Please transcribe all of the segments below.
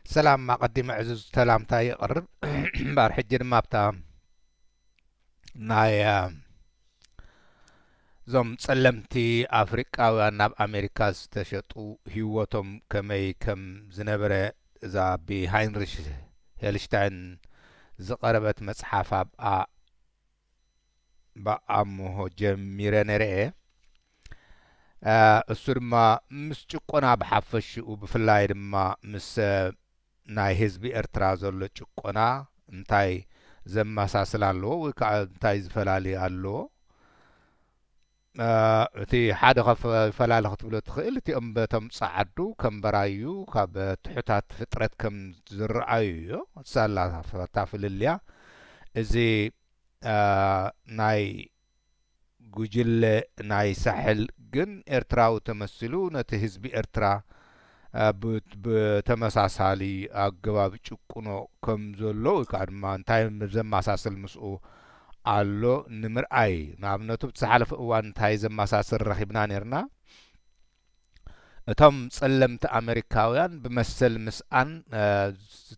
سلام ما قدم عزوز سلام تاي قرب بار حجر ما بتا ناي زم سلمتي أفريقيا ناب أمريكا استشطوا هيوتهم كمي كم زنبرة إذا بهاينريش هيلشتاين زقربت مصحفة بأمه جميرة نرئة እሱ ድማ ምስ ጭቆና ብሓፈሽኡ ብፍላይ ድማ ምስ ናይ ህዝቢ ኤርትራ ዘሎ ጭቆና እንታይ ዘመሳስል ኣለዎ ወይ ከዓ እንታይ ዝፈላለዩ ኣለዎ እቲ ሓደ ፈላለ ክትብሎ ትኽእል እቲኦም በቶም ጻዓዱ ከም በራዩ ካብ ትሑታት ፍጥረት ከም ዝረአዩ እዩ ሳላ ታፍልልያ እዚ ናይ ጉጅለ ናይ ሳሕል ግን ኤርትራዊ ተመሲሉ ነቲ ህዝቢ ኤርትራ ብተመሳሳሊ ኣገባብ ጭቁኖ ከም ዘሎ ወይ ከዓ ድማ እንታይ ዘመሳስል ምስኡ ኣሎ ንምርኣይ ንኣብነቱ ብዝሓለፈ እዋን እንታይ ዘመሳስል ረኺብና ነርና እቶም ጸለምቲ ኣሜሪካውያን ብመሰል ምስኣን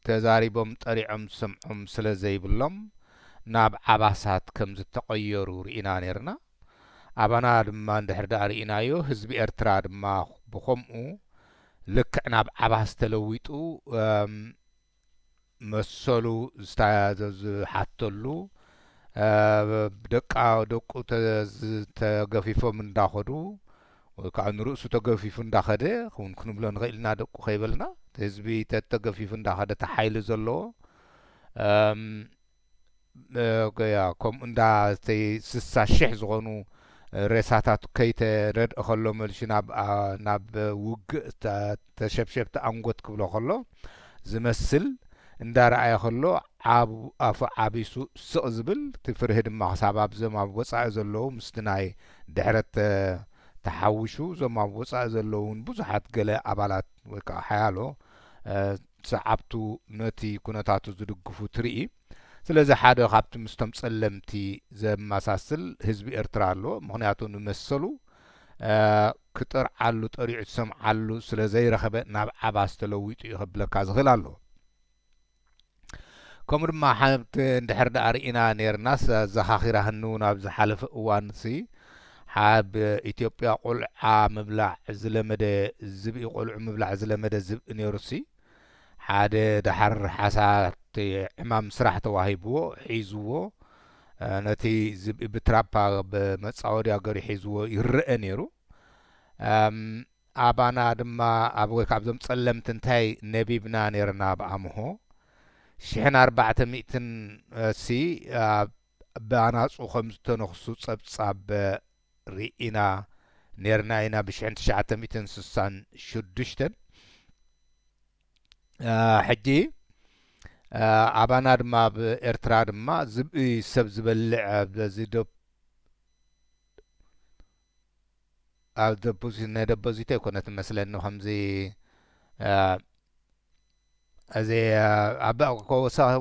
ተዛሪቦም ጠሪዖም ዝሰምዖም ስለ ዘይብሎም ናብ ዓባሳት ከም ዝተቐየሩ ርኢና ነርና ኣባና ድማ እንድሕር ዳ ርኢናዮ ህዝቢ ኤርትራ ድማ ብኸምኡ ልክዕ ናብ ዓባስ ተለዊጡ መሰሉ ዝሓተሉ ደቁ ተገፊፎም እንዳኸዱ ወይ ከዓ ንርእሱ ተገፊፉ እንዳኸደ እውን ክንብሎ ንኽእል ኢና ደቁ ከይበልና ህዝቢ ተገፊፉ እንዳኸደ ተሓይሊ ዘለዎ ከምኡ እንዳ 60,000 ዝኾኑ ሬሳታት ከይተረድእ ከሎ መልሲ ናብ ውግእ ተሸብሸብቲ አንጎት ክብሎ ከሎ ዝመስል እንዳረኣየ ከሎ ኣፉ ዓቢሱ ስቕ ዝብል ትፍርህ ድማ ክሳብ ኣብዞም ኣብ ወፃኢ ዘለዉ ምስቲ ናይ ድሕረት ተሓዊሹ እዞም ኣብ ወፃኢ ዘለውን ብዙሓት ገለ ኣባላት ወይ ከዓ ሓያሎ ሰዓብቱ ነቲ ኩነታቱ ዝድግፉ ትርኢ ስለዚ ሓደ ካብቲ ምስቶም ጸለምቲ ዘመሳስል ህዝቢ ኤርትራ ኣሎ ምክንያቱ ንመሰሉ ክጥርዓሉ ጠሪዑ ዝሰምዓሉ ስለ ዘይረኸበ ናብ ዓባስ ተለዊጡ ይኽብለካ ዝኽእል ኣሎ ከምኡ ድማ ሓንቲ እንድሕር ዳ ርኢና ነርና ዘኻኺራህኑ ናብ ዝሓለፈ እዋን ሓብ ኢትዮጵያ ቆልዓ ምብላዕ ዝለመደ ዝብኢ ቆልዑ ምብላዕ ዝለመደ ዝብኢ ነይሩሲ ሓደ ድሓር ሓሳት ሕማም ስራሕ ተዋሂብዎ ሒዝዎ ነቲ ዝብኢ ብትራፓ ብመጻወድያ ገሪ ሒዝዎ ይርአ ነይሩ ኣባና ድማ ኣብ ወይ ካብዞም ጸለምቲ እንታይ ነቢብና ነርና ብኣምሆ 1400 ብኣናፁ ከም ዝተነኽሱ ጸብጻብ ርኢና ነርና ኢና ብ1966 ሕጂ ኣባና ድማ ብኤርትራ ድማ ዝብኢ ሰብ ዝበልዕ ኣብ ደፖዚት ኣይኮነት መስለኒ ከምዚ እዚ ኣብ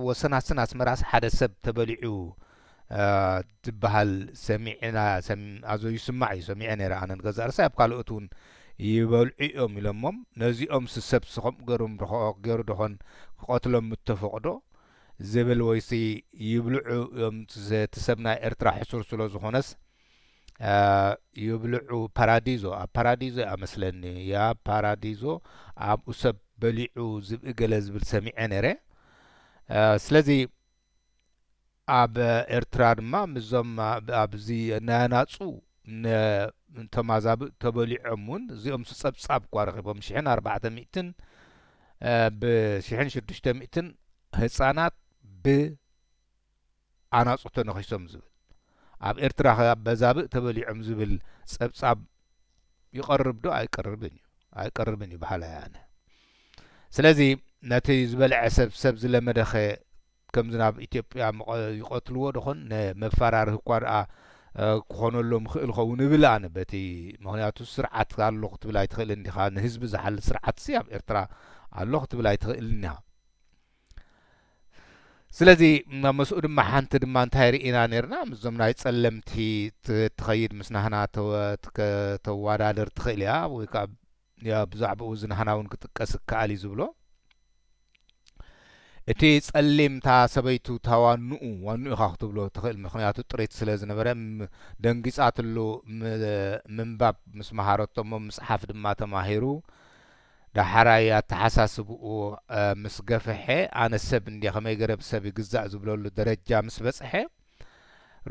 ወሰናስን ኣስመራስ ሓደ ሰብ ተበሊዑ ትበሃል ሰሚዕና ኣዞ ይስማዕ እዩ ሰሚዐ ነይረ ኣነ ንገዛ ርሳይ ኣብ ካልኦት እውን ይበልዑ እዮም ኢሎሞም ነዚኦም ሰብ ከምኡ ገይሩ ድኾን ክቐትሎም እተፈቕዶ ዝብል ወይሲ ይብልዑ እዮም እቲ ሰብ ናይ ኤርትራ ሕሱር ስለ ዝኾነስ ይብልዑ ፓራዲዞ ኣብ ፓራዲዞ ኣመስለኒ ያ ፓራዲዞ ኣብኡ ሰብ በሊዑ ዝብኢ ገለ ዝብል ሰሚዐ ነይረ ስለዚ ኣብ ኤርትራ ድማ ምዞም ኣብዚ ናያናፁ ተማዛብእ ተበሊዖም እውን እዚኦም ጸብጻብ እኳ ረኺቦም 1400 ብ1600 ህፃናት ብኣናፁ ተነኺሶም ዝብል ኣብ ኤርትራ በዛብእ ተበሊዖም ዝብል ጸብጻብ ይቐርብ ዶ ኣይቀርብን እዩ ባህላ ያነ ስለዚ ነቲ ዝበልዐ ሰብ ዝለመደኸ ከምዚ ናብ ኢትዮጵያ ይቐትልዎ ድኾን ንመፈራርህ እኳ ደኣ ክኾነሎም ክእል ኸውን ይብል ኣነ በቲ ምክንያቱ ስርዓት ኣሎ ክትብል ኣይትኽእል እንዲኻ ንህዝቢ ዝሓልፍ ስርዓት ኣብ ኤርትራ ኣሎ ክትብል ኣይትኽእል ኒኻ ስለዚ መስኡ ድማ ሓንቲ ድማ እንታይ ርኢና ነርና ምዞም ናይ ጸለምቲ ትኸይድ ምስ ናህና ተወዳደር ትኽእል እያ ወይ ከዓ ብዛዕባኡ ዝናህና እውን ክጥቀስ ከኣል እዩ ዝብሎ እቲ ጸሊምታ ሰበይቱ ታዋንኡ ዋንኡ ኢኻ ክትብሎ ትኽእል ምክንያቱ ጥሬት ስለ ዝነበረ ደንጊጻትሉ ምንባብ ምስ መሃረቶሞ መጽሓፍ ድማ ተማሂሩ ዳሓራይ ኣተሓሳስብኡ ምስ ገፍሐ ኣነ ሰብ እንዲ ኸመይ ገረብ ሰብ ይግዛእ ዝብለሉ ደረጃ ምስ በጽሐ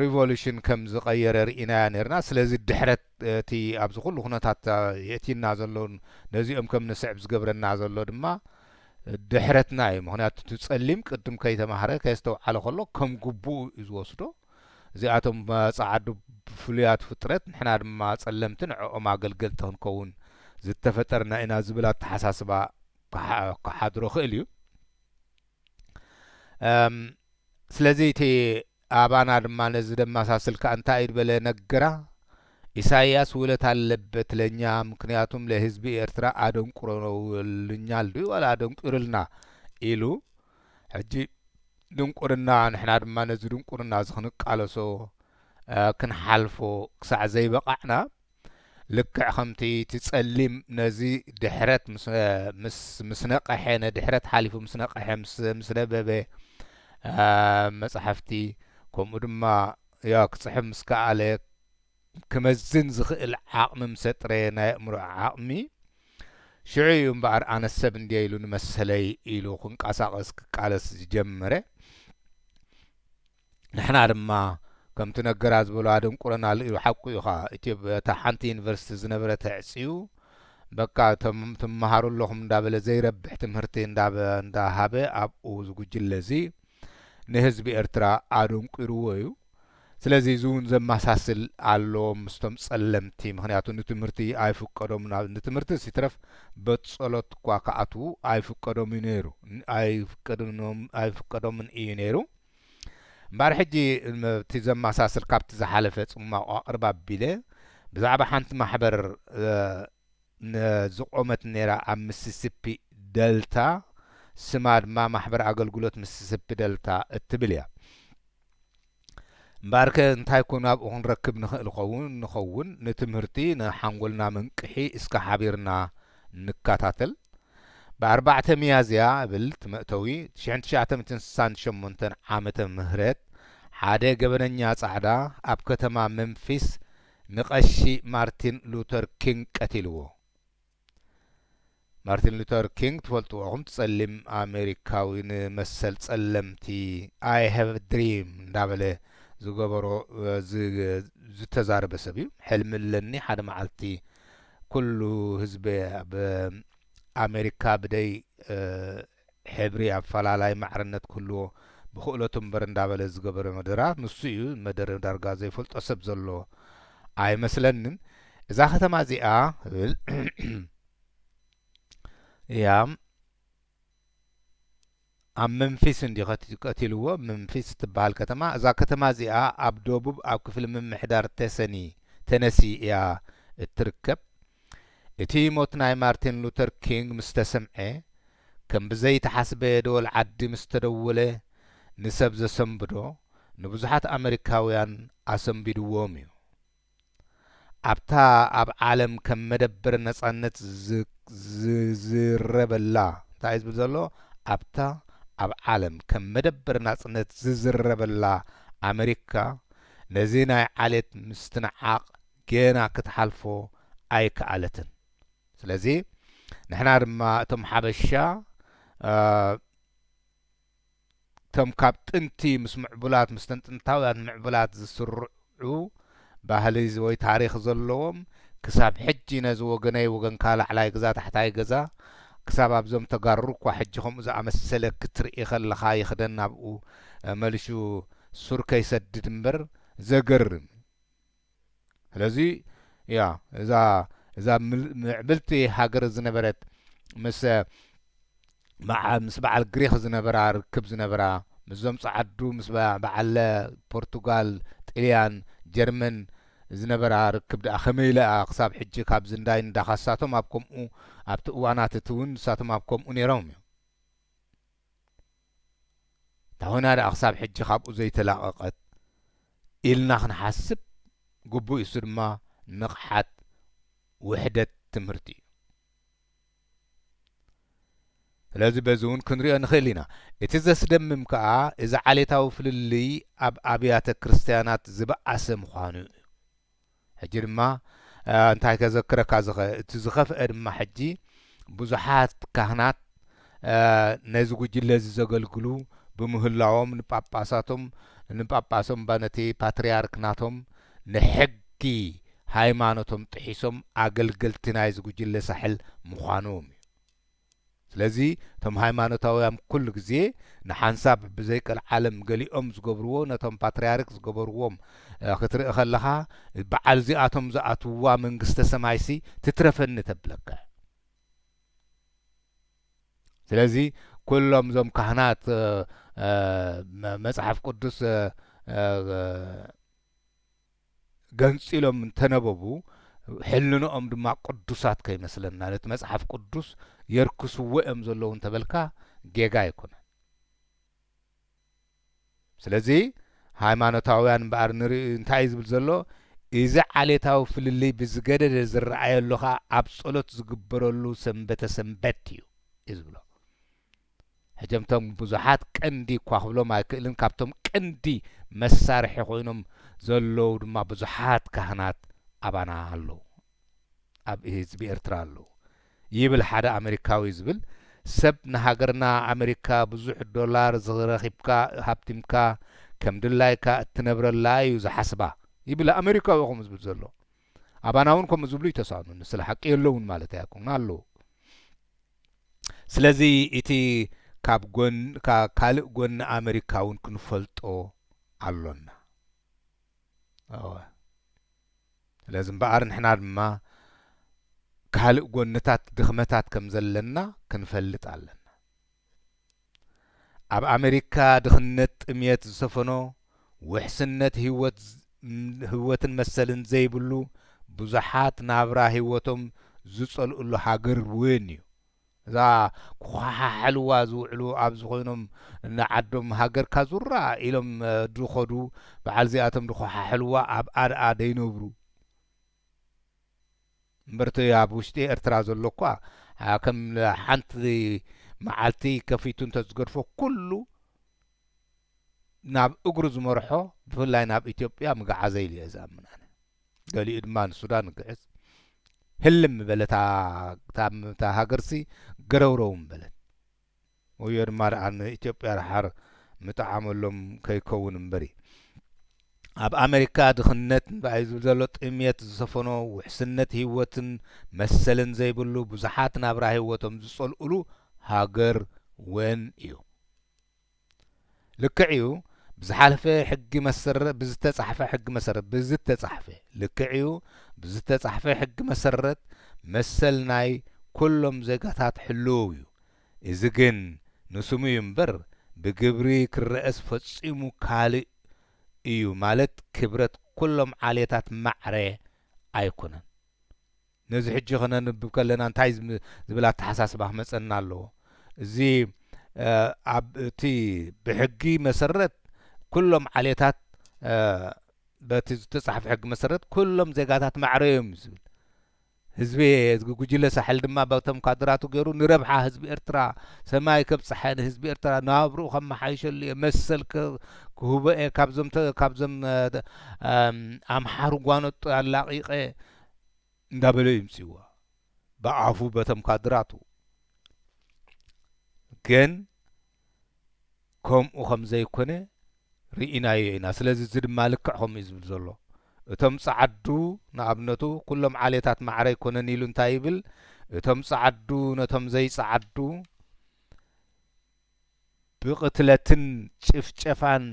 ሪቮሉሽን ከም ዝቐየረ ርኢናያ ነርና ስለዚ ድሕረት እቲ ኣብዚ ኩሉ ኩነታት የእቲና ዘሎ ነዚኦም ከም ንስዕብ ዝገብረና ዘሎ ድማ ድሕረትና እዩ ምክንያቱ እቲ ጸሊም ቅድም ከይተማሃረ ከየስተውዓለ ከሎ ከም ግቡኡ እዩ ዝወስዶ እዚኣቶም ጻዓዱ ፍሉያት ፍጥረት ንሕና ድማ ጸለምቲ ንዕኦም ኣገልገልቲ ክንከውን ዝተፈጠርና ኢና ዝብል ኣተሓሳስባ ክሓድሮ ክእል እዩ ስለዚ እቲ ኣባና ድማ ነዚ ደማሳስልካ እንታይ ይበለ ነገራ ኢሳይያስ ውለት አለበት ለኛ ምክንያቱም ለህዝብ ኤርትራ አደንቁረውልኛል ዱ ወላ አደንቁርልና ኢሉ ሕጂ ድንቁርና ንሕና ድማ ነዚ ድንቁርና ዝኽንቃለሶ ክንሓልፎ ክሳዕ ዘይበቃዕና ልክዕ ከምቲ ትጸሊም ነዚ ድሕረት ምስ ነቀሐ ነድሕረት ሓሊፉ ምስ ነቀሐ ምስ ነበበ መጽሓፍቲ ከምኡ ድማ ያ ክጽሕፍ ምስ ከኣለ ክመዝን ዝኽእል ዓቕሚ ምሰጥረ ናይ እምሮ ዓቕሚ ሽዑ እምበኣር ኣነ ሰብ እንዲያ ኢሉ ንመሰለይ ኢሉ ክንቀሳቐስ ክቃለስ ዝጀመረ ንሕና ድማ ከምቲ ነገራ ዝበሎ ኣደንቁረናል ኢሉ ሓቁ ኢኻ ኢትዮጵያ እታ ሓንቲ ዩኒቨርሲቲ ዝነበረ ተዕፅዩ በቃ ትመሃሩለኹም እንዳበለ ዘይረብሕ ትምህርቲ እንዳሃበ ኣብኡ ዝጉጅለ እዚ ንህዝቢ ኤርትራ ኣደንቁርዎ እዩ ስለዚ ዙን ዘማሳስል አሎ ምስቶም ጸለምቲ ምክንያቱ ንትምህርቲ ኣይፍቀዶም ንትምህርቲ ሲትረፍ በጸሎት ኳ ከኣቱ ኣይፍቀዶም ነይሩ ኣይፍቀዶም እዩ ነይሩ እምበር ሕጂ እቲ ዘማሳስል ካብቲ ዝሓለፈ ጽማቕ ቅርባ ቢለ ብዛዕባ ሓንቲ ማሕበር ዝቆመት ነይራ ኣብ ሚሲሲፒ ደልታ ስማ ድማ ማሕበር ኣገልግሎት ሚሲሲፒ ደልታ እትብል እያ እምበርከ እንታይ ኮን ኣብኡ ክንረክብ ንኽእል ንኸውን ንትምህርቲ ንሓንጎልና መንቅሒ እስከ ሓቢርና ንከታተል ብ4 ሚያዝያ ብል ትመእተዊ 1968 ዓመተ ምህረት ሓደ ገበነኛ ጻዕዳ ኣብ ከተማ መንፊስ ንቀሺ ማርቲን ሉተር ኪንግ ቀቲልዎ ማርቲን ሉተር ኪንግ ትፈልጥዎም ትጸሊም ኣሜሪካዊ ንመሰል ጸለምቲ አይ ሃቭ ድሪም እንዳበለ ዝገበሮ ዝተዛረበ ሰብ እዩ ሕልም ለኒ ሓደ መዓልቲ ኩሉ ህዝቢ በአሜሪካ ብደይ ሕብሪ ኣፈላላይ ማዕርነት ክህልዎ ብክእለቱ እምበር እንዳበለ ዝገበረ መደራ ንሱ እዩ መደረ ዳርጋ ዘይፈልጦ ሰብ ዘሎ ኣይመስለንን እዛ ከተማ እዚኣ ብል ያ ኣብ መንፊስ እንዲ ቀቲልዎ መንፊስ ትበሃል ከተማ እዛ ከተማ እዚኣ ኣብ ደቡብ ኣብ ክፍሊ ምምሕዳር ተነሲ እያ እትርከብ እቲ ሞት ናይ ማርቲን ሉተር ኪንግ ምስ ተሰምዐ ከም ብዘይተሓስበ ደወል ዓዲ ምስ ተደወለ ንሰብ ዘሰንብዶ ንብዙሓት ኣሜሪካውያን ኣሰንቢድዎም እዩ ኣብታ ኣብ ዓለም ከም መደበር ነጻነት ዝዝረበላ እንታይ ዝብል ዘሎ ኣብታ ኣብ ዓለም ከም መደበር ናጽነት ዝዝረበላ ኣሜሪካ ነዚ ናይ ዓሌት ምስትንዓቕ ገና ክትሓልፎ ኣይከኣለትን ስለዚ ንሕና ድማ እቶም ሓበሻ እቶም ካብ ጥንቲ ምስ ምዕቡላት ምስ ጥንታውያን ምዕቡላት ዝስርዑ ባህሊ ወይ ታሪክ ዘለዎም ክሳብ ሕጂ ነዚ ወገነይ ወገንካ ላዕላይ ገዛ ታሕታይ ገዛ ክሳብ ኣብዞም ተጋሩ እኳ ሕጂ ከምኡ ዝኣመሰለ ክትርኢ ከለኻ ይኽደን ናብኡ መልሹ ሱር ከይሰድድ እምበር ዘገርም ስለዚ ያ እዛ ምዕብልቲ ሃገር ዝነበረት ምስ በዓል ግሪክ ዝነበራ ርክብ ዝነበራ ምስዞም ጸዓዱ ምስ በዓል ፖርቱጋል ጣልያን ጀርመን ዝነበራ ርክብ ደኣ ከመይ ኢላ ክሳብ ሕጂ ካብ ዝንዳይ እንዳኻሳቶም ኣብ ከምኡ ኣብቲ እዋናት እቲ እውን ንሳቶም ኣብ ከምኡ ነይሮም እዮም ታኾና ደኣ ክሳብ ሕጂ ካብኡ ዘይተላቐቐት ኢልና ክንሓስብ ግቡእ እሱ ድማ ንቕሓት ውሕደት ትምህርቲ እዩ ስለዚ በዚውን ክንሪኦ ንኽእል ኢና እቲ ዘስደምም ከዓ እዚ ዓሌታዊ ፍልልይ ኣብ ኣብያተ ክርስቲያናት ዝበኣሰ ምዃኑ እዩ ሕጂ ድማ እንታይ ከዘክረካ እቲ ዝኸፍአ ድማ ሕጂ ብዙሓት ካህናት ነዚ ጉጅለ እዚ ዘገልግሉ ብምህላዎም ንጳጳሶም ባነቲ ፓትርያርክ ናቶም ንሕጊ ሃይማኖቶም ጥሒሶም ኣገልገልቲ ናይ ዝጉጅለ ሳሕል ምዃኖም እዩ ስለዚ እቶም ሃይማኖታውያን ኩሉ ግዜ ንሓንሳብ ብዘይቀል ዓለም ገሊኦም ዝገብርዎ ነቶም ፓትርያርክ ዝገበርዎም ክትርኢ ከለኻ በዓል እዚኣቶም ዝኣትውዋ መንግስተ ሰማይሲ ትትረፈኒ ተብለካ ስለዚ ኩሎም ዞም ካህናት መጽሓፍ ቅዱስ ገንፂሎም እንተነበቡ ሕልንኦም ድማ ቅዱሳት ከይመስለና ነቲ መጽሓፍ ቅዱስ የርክስዎ እዮም ዘለዉ እንተበልካ ጌጋ ኣይኮነን ስለዚ ሃይማኖታውያን እምበኣር ንርኢ እንታይ እዩ ዝብል ዘሎ እዚ ዓሌታዊ ፍልልይ ብዝገደደ ዝረኣየሉኻ ኣብ ጸሎት ዝግበረሉ ሰንበተ ሰንበት እዩ እዩ ዝብሎ ሕጀምቶም ብዙሓት ቀንዲ እኳ ክብሎም ኣይክእልን ካብቶም ቀንዲ መሳርሒ ኮይኖም ዘለዉ ድማ ብዙሓት ካህናት ኣባና ኣለዉ ኣብ ህዝቢ ኤርትራ ኣለዉ ይብል ሓደ ኣሜሪካዊ ዝብል ሰብ ንሃገርና ኣሜሪካ ብዙሕ ዶላር ዝረኺብካ ሃብቲምካ ከም ድላይካ እትነብረላ እዩ ዝሓስባ ይብል ኣሜሪካዊ ኹም ዝብል ዘሎ ኣባና እውን ከምኡ ዝብሉ ይተሳኑ ስለ ሓቂ የለውን ማለት ኣይኮን ኣለዉ ስለዚ እቲ ካብ ካልእ ጎኒ ኣሜሪካ እውን ክንፈልጦ ኣሎና ስለዚ እምበኣር ንሕና ድማ ካልእ ጎንታት ድኽመታት ከም ዘለና ክንፈልጥ ኣለና ኣብ ኣሜሪካ ድኽነት ጥምየት ዝሰፈኖ ውሕስነት ህይወትን መሰልን ዘይብሉ ብዙሓት ናብራ ህይወቶም ዝጸልኡሉ ሃገር እውን እዩ እዛ ክሓሓልዋ ዝውዕሉ ኣብዚ ኮይኖም ንዓዶም ሃገርካ ዙራ ኢሎም ድኸዱ በዓል እዚኣቶም ድኸሓሕልዋ ኣብ ኣድኣ ደይነብሩ እምበርቲ ኣብ ውሽጢ ኤርትራ ዘሎ እኳ ከም ሓንቲ መዓልቲ ከፊቱ እንተዝገድፎ ኩሉ ናብ እግሩ ዝመርሖ ብፍላይ ናብ ኢትዮጵያ ምግዓ ዘይል እየ ዝኣምን ኣነ ገሊኡ ድማ ንሱዳን ግዕዝ ህልም በለታ ሃገርሲ ገረውረውን በለት ወዮ ድማ ንኢትዮጵያ ረሓር ምጥዓመሎም ከይከውን እምበሪ ኣብ ኣሜሪካ ድኽነት ንበኣይ ዝብል ዘሎ ጥምየት ዝሰፈኖ ውሕስነት ህይወትን መሰልን ዘይብሉ ብዙሓት ናብራ ህይወቶም ዝጸልኡሉ ሃገር ውን እዩ ልክዕዩ ብዝሓለፈ ሕጊ መሰረት ብዝተጻሕፈ ሕጊ መሰረት ልክዕዩ ብዝተጻሕፈ ሕጊ መሰረት መሰል ናይ ኩሎም ዜጋታት ሕልው እዩ እዚ ግን ንስሙ እዩ እምበር ብግብሪ ክረአስ ፈጺሙ ካልእ እዩ ማለት ክብረት ኩሎም ዓሌታት ማዕረ ኣይኮነን ነዚ ሕጂ ኸነንብብ ከለና እንታይ ዝብል ኣተሓሳስባ ክመጸና ኣለዎ እዚ ኣብ እቲ ብሕጊ መሰረት ኩሎም ዓሌታት በቲ ዝተጻሕፈ ሕጊ መሰረት ኩሎም ዜጋታት ማዕረ እዮም ዝብል ህዝቢ ጉጅለ ሳሕል ድማ በቶም ካድራቱ ገይሩ ንረብሓ ህዝቢ ኤርትራ ሰማይ ከብጽሐ ንህዝቢ ኤርትራ ናብርኡ ከመሓይሸሉ እየ መሰል ክህቦ እየ ካብዞም ኣምሓሩ ጓኖጦ ኣላቒቐ እንዳበለ ይምጽእዋ ብኣፉ በቶም ካድራቱ ግን ከምኡ ከም ዘይኮነ ርኢናዮ ኢና ስለዚ እዚ ድማ ልክዕ ከምኡ ዝብል ዘሎ እቶም ጸዓዱ ንኣብነቱ ኩሎም ዓሌታት ማዕረ ይኮነን ኢሉ እንታይ ይብል እቶም ጸዓዱ ነቶም ዘይጸዓዱ ብቕትለትን ጭፍጨፋን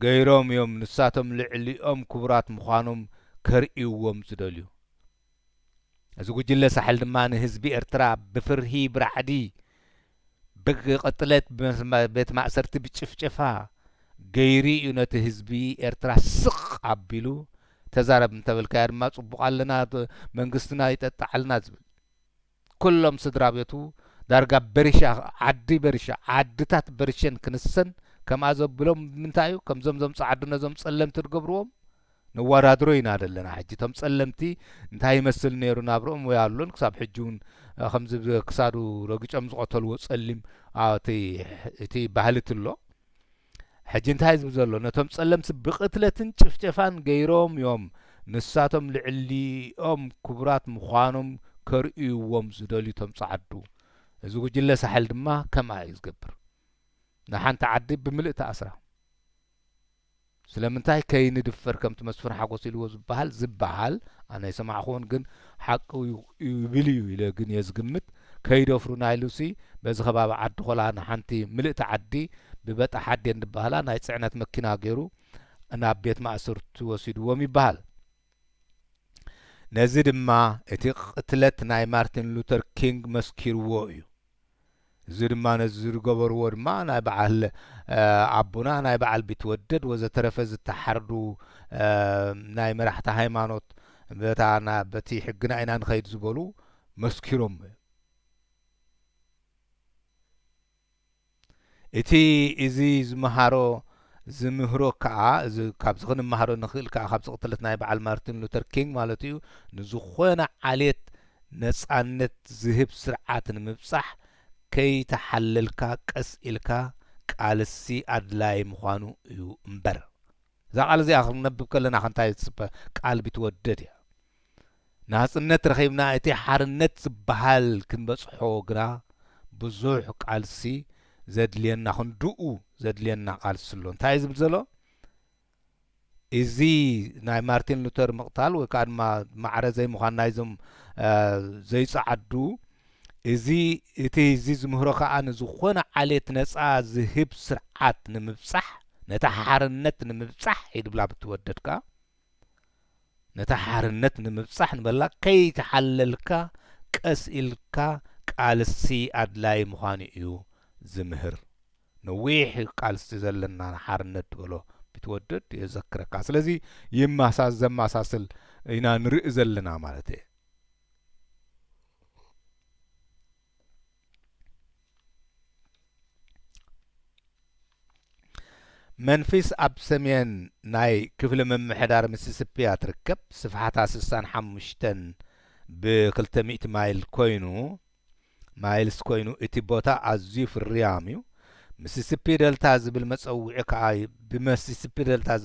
ገይሮም እዮም ንሳቶም ልዕሊኦም ክቡራት ምዃኖም ከርእይዎም ዝደልዩ እዚ ጉጅለ ሳሕል ድማ ንህዝቢ ኤርትራ ብፍርሂ ብራዕዲ ብቕትለት ቤት ማእሰርቲ ብጭፍጨፋ ገይሪ እዩ ነቲ ህዝቢ ኤርትራ ስቕ ኣቢሉ ተዛረብ እንተበልካያ ድማ ጽቡቕ ኣለና መንግስትና ይጠጣዓልና ዝብል ኩሎም ስድራ ቤቱ ዳርጋ በሪሻ ዓድታት በሪሸን ክንሰን ከምኣ ዘብሎም ምንታይ እዩ ከምዞም ጸዓዱ ነዞም ጸለምቲ ትገብርዎም نوارادرو ينادلنا حجي تم سلمتي انتهي يمثل نيرو نابرهم ويالون كساب حجون خمس كسادو رقيش أمز قتل وسلم تي بحالة الله حجي انتهي زبزلو نتم سلمت بقتلة شفشفان غيروم يوم نساتهم لعلي كبرات مخانم كرئيوهم زدولي تم صعدو زوج جلة سحل دما كما يزقبر نحن تعدي بملء تأسره سلامنتاي كاي ندفر كم تمسفر حقوس يلو زبحال انا يسمع اخون جن حق يبليو الى جن يزقمت كاي دفرو نايلوسي بز خباب عد خلا نحنتي ملء تعدي ببط حد يندبهلا ناي صعنت مكينا غيرو انا بيت ماسرت وسيدو يبحال نزيد ما اتي قتلت ناي مارتن لوثر كينغ مسكيرو يو زرمان الزر قبر ورما ناي بعل عبونا ناي بعل بتودد وزترفز التحردو ناي مرحت هايمانوت بتاعنا بتي حقنا اينا نخيد زبولو مسكرهم اتي ازي زمهارو زمهرو كا ز كابزغن مهارو نخيل كا خابز قتلت ناي بعل مارتن لوثر كينغ مالتيو نزخونا عليت نصانت زهب سرعات نمبصح كي تحللكا قس إلكا قالسي أدلاي مخانو يو مبر زا قال زي آخر نبب كلنا خانتاي تسبا قال بتودد يا ناس النت رخيبنا اتي حارنت سبحال كنبصحو قرا بزوح قالسي زاد لينا خندوء زاد لينا قالسلون تاي زبزلو إزي ناي مارتين لوثر مقتال وكان ما معرى زي مخان نايزم زي صعدو إزي إتي زي زمهرو كأن زخونا عليه نسعى زهب سرعات نمبصح نتحارنت نمبصح إيد بلا بتوددك نتحارنت نمبصح نبلا كي تحللك كأسئلك قالسي أدلاي مخاني إيو زمهر نويح قالسي زلنا نحارنت بلو بتودد يذكرك سلازي يما أساس زم أساسل إنا نرئ زلنا مالتي منفيس أب سمين ناي كفل من محدار مسيسيبي تركب سفحتها سسان حمشتن بكلتمية مايل كوينو مايلس كوينو اتبوتا عزيف الرياميو مسيسيبي دلتا زبل مسوع كاي بمسيسيبي دلتا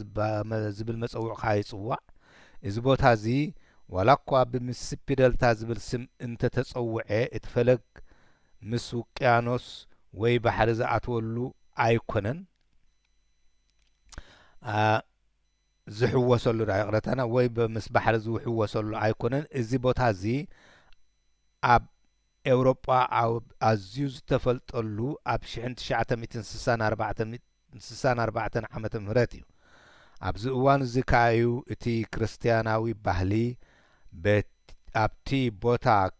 زبل مسوع كاي صوع ازبوتا زي ولقوا بمسيسيبي دلتا زبل سم انت تصوع اتفلق مسوقيانوس وي بحر زعتولو ايكونن زحوسلو دايقرتنا وي بمس بحر زحوسلو ايكونن ازي بوتا زي اب اوروبا او ازيوز تفلطلو اب 1964 عامه مهرتيو ابز اوان زكايو اتي كريستياناوي ባህሊ ابتي بوتا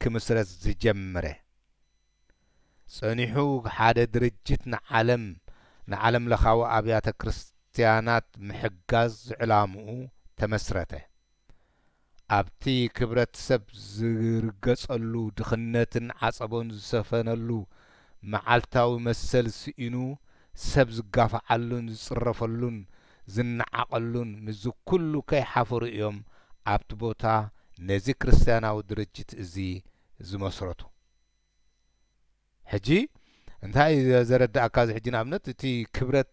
كمسرت زجمره صنيحو حدا درجت نعلم لخاو ابيات كريستيانات محجاز علامو تمسرته ابتي كبرت سب زرقصلو دخنتن عصبون زسفنلو معالتاوي مسل سئنو سب زقافعلون زصرفلون زنعقلون مزو كلو كي حفر يوم ابت بوتا نزي كريستياناو درجت ازي زمسرتو حجي انتهي زرد اكاز حجينا امنت تي كبرت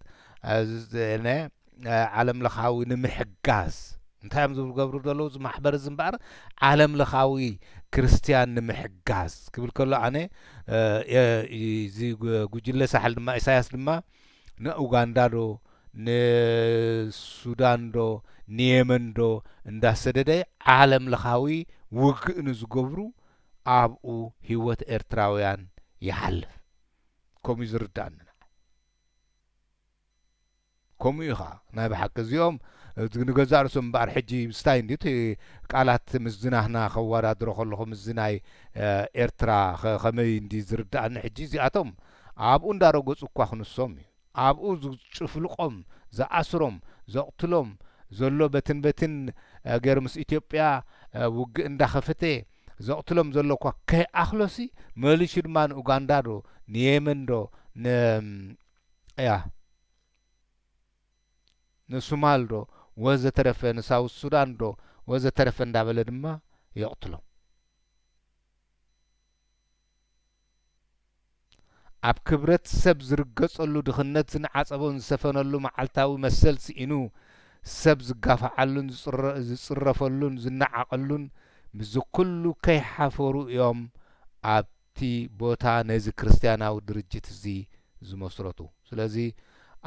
انا عالم لخاوي نمحجاز انتهي مزو قبرو دلوز محبر الزنبار عالم لخاوي كريستيان نمحجاز كبل كله عنه زي قجلة ساحل دما إساياس دما نأوغاندا دو نسودان دو نيمن دو اندا سدده عالم لخاوي وق نزقبرو ابو هيوت ارتراويان يحلف كوم يزردان كوم يخا ناي بحق زيوم نغزار سم بار حجي ستاين ديت قالات مزناهنا خوارا درو خلخم مزناي ارترا خمي اندي زردان حجي زياتهم ابو اندارغص اكو خنسوم ابو زفلقم زاسروم زقتلوم زلو بتن غيرمس اثيوبيا وق اندا خفته زقتلوم زلو كو كاي اخلوسي ماليشد مان اوغاندا دو نيمن دو يا نسومال دو ወዘተረፈ ንሳውት ሱዳን ዶ ወዘተረፈ እንዳበለ ድማ ይቕትሎም ኣብ ክብረት ሰብ ዝርገጸሉ ድኽነት ዝንዓጸቦን ዝሰፈነሉ መዓልታዊ መሰል ስኢኑ ሰብ ዝጋፍዓሉን ዝጽረፈሉን ዝነዓቐሉን ብዝኩሉ ከይሓፈሩ እዮም ኣብቲ ቦታ ነዚ ክርስቲያናዊ ድርጅት እዚ ዝመስረቱ ስለዚ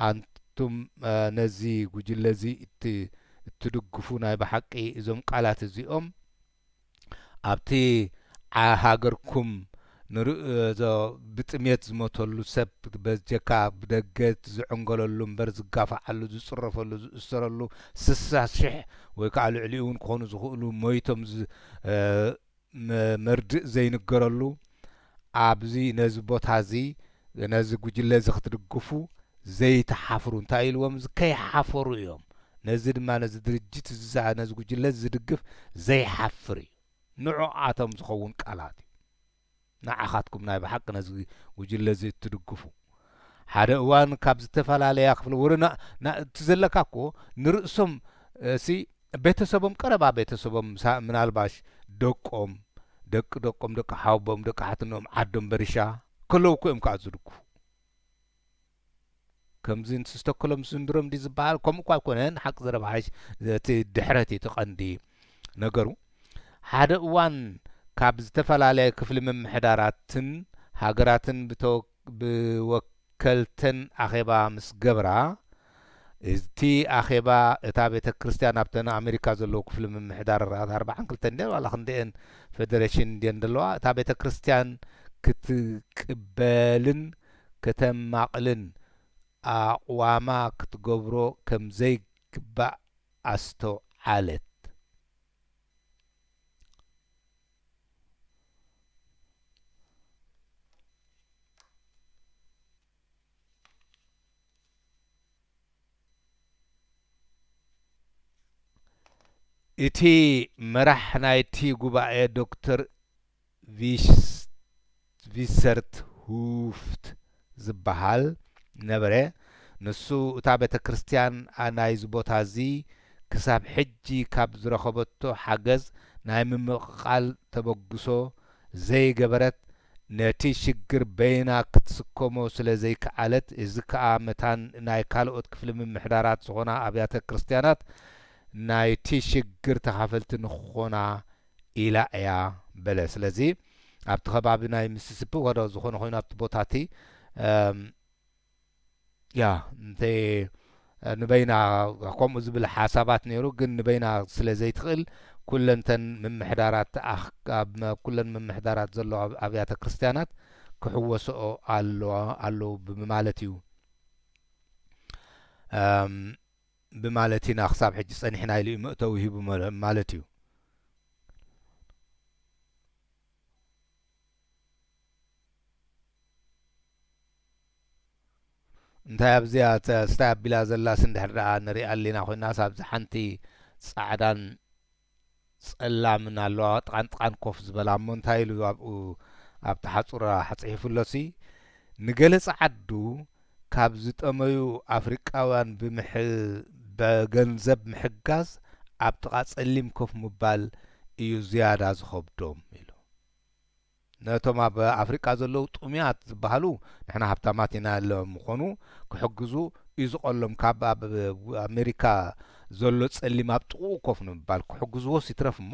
አንቱም ነዚ ጉጅለ እዚ እትድግፉ ናይ ብሓቂ እዞም ቃላት እዚኦም ኣብቲ ሃገርኩም ብጥሜት ዝሞተሉ ሰብ በጀካ ብደገት ዝዕንገለሉ እምበር ዝጋፍዓሉ ዝጽረፈሉ ዝእሰረሉ 60,000 ወይ ከዓ ልዕሊኡ እውን ክኾኑ ዝኽእሉ ሞይቶም መርድእ ዘይንገረሉ ኣብዚ ነዚ ቦታ እዚ ነዚ ጉጅለ እዚ ክትድግፉ ዘይተሓፍሩ እንታይ ኢልዎም ከይሓፈሩ እዮም ነዚ ድማ ነዚ ድርጅት ነዚ ጉጅለ ዝድግፍ ዘይሓፍር እዩ ንዑኣቶም ዝኸውን ቃላት እዩ ንዓኻትኩም ናይ ብሓቂ ነዚ ጉጅለ እዚ እትድግፉ ሓደ እዋን ካብ ዝተፈላለያ ክፍለ ወረና ትዘለካ እኮ ንርእሶም እሲ ቤተሰቦም ቀረባ ቤተሰቦም ምናልባሽ ደቆም ደቆም ደቂ ሓውቦም ደቂ ሓትኖም ዓዶም በሪሻ ከለዉ እኮ እዮም ከዓ ዝድግፉ ከምዚ ንስተከሎም ስንድሮም ዲ ዝበሃል ከምኡ እኳ ኣይኮነን ሓቂ ዘረባሓሽ እቲ ድሕረት እቲ ቀንዲ ነገሩ ሓደ እዋን ካብ ዝተፈላለየ ክፍሊ ምምሕዳራትን ሃገራትን ብወከልተን ኣኼባ ምስ ገብራ እቲ ኣኼባ እታ ቤተ ክርስቲያን ኣብተን ኣሜሪካ ዘለዉ ክፍሊ ምምሕዳራት 42 እንደ ዋላ ክንደአን ፌደሬሽን እንድን ዘለዋ እታ ቤተ ክርስቲያን ክትቅበልን ከተማቕልን ኣቕዋማ ክትገብሮ ከም ዘይግባእ ኣስተውዓለት እቲ መራሕ ናይቲ ጉባኤ ዶክተር ቪሰርት ሁፍት ዝበሃል ነበረ ንሱ እታ ቤተ ክርስቲያን ናይዚ ቦታ እዚ ክሳብ ሕጂ ካብ ዝረኸበቶ ሓገዝ ናይ ምምቕቓል ተበግሶ ዘይገበረት ነቲ ሽግር በይና ክትስከሞ ስለ ዘይከኣለት እዚ ከዓ መታን ናይ ካልኦት ክፍሊ ምምሕዳራት ዝኾና ኣብያተ ክርስቲያናት ናይቲ ሽግር ተኻፈልቲ ንኾና ኢላ እያ በለ ስለዚ ኣብቲ ከባቢ ናይ ሚሲሲፒ ወደ ዝኾነ ኮይኑ ኣብቲ ቦታቲ ያ እንተይ ንበይና ከምኡ ዝብል ሓሳባት ነይሩ ግን ንበይና ስለ ዘይትኽእል ኩለንተን ምምሕዳራት ኩለን ምምሕዳራት ዘለዎ ኣብያተ ክርስቲያናት ክሕወስኦ ኣለዉ ብማለት እዩ ብማለት ኢና ክሳብ ሕጂ ጸኒሕና ኢሉ መእተዊ ሂቡ ማለት እዩ እንታይ ኣብዚያ ስታይ ኣቢላ ዘላ ስንድሕር ደኣ ንሪኣ ኣለና ኮይና ሳብዚ ሓንቲ ጻዕዳን ጸላምን ኣለዋ ጥቃን ኮፍ ዝበላ እሞ እንታይ ኢሉ ኣብኡ ኣብቲ ሓፁር ሓፂሒፉሎሲ ንገለ ጻዓዱ ካብ ዝጠመዩ ኣፍሪቃውያን በገንዘብ ምሕጋዝ ኣብ ጥቓ ጸሊም ኮፍ ምባል እዩ ዝያዳ ዝኸብዶም ኢሉ ነቶም ኣብ ኣፍሪቃ ዘለዉ ጡምያት ዝበሃሉ ንሕና ሃብታማት ኢና ምኾኑ ክሕግዙ እዩ ዝቐሎም ካብ ኣብ ኣሜሪካ ዘሎ ጸሊም ኣብ ጥቕኡ ኮፍ ንምባል ክሕግዝዎስ ይትረፍ እሞ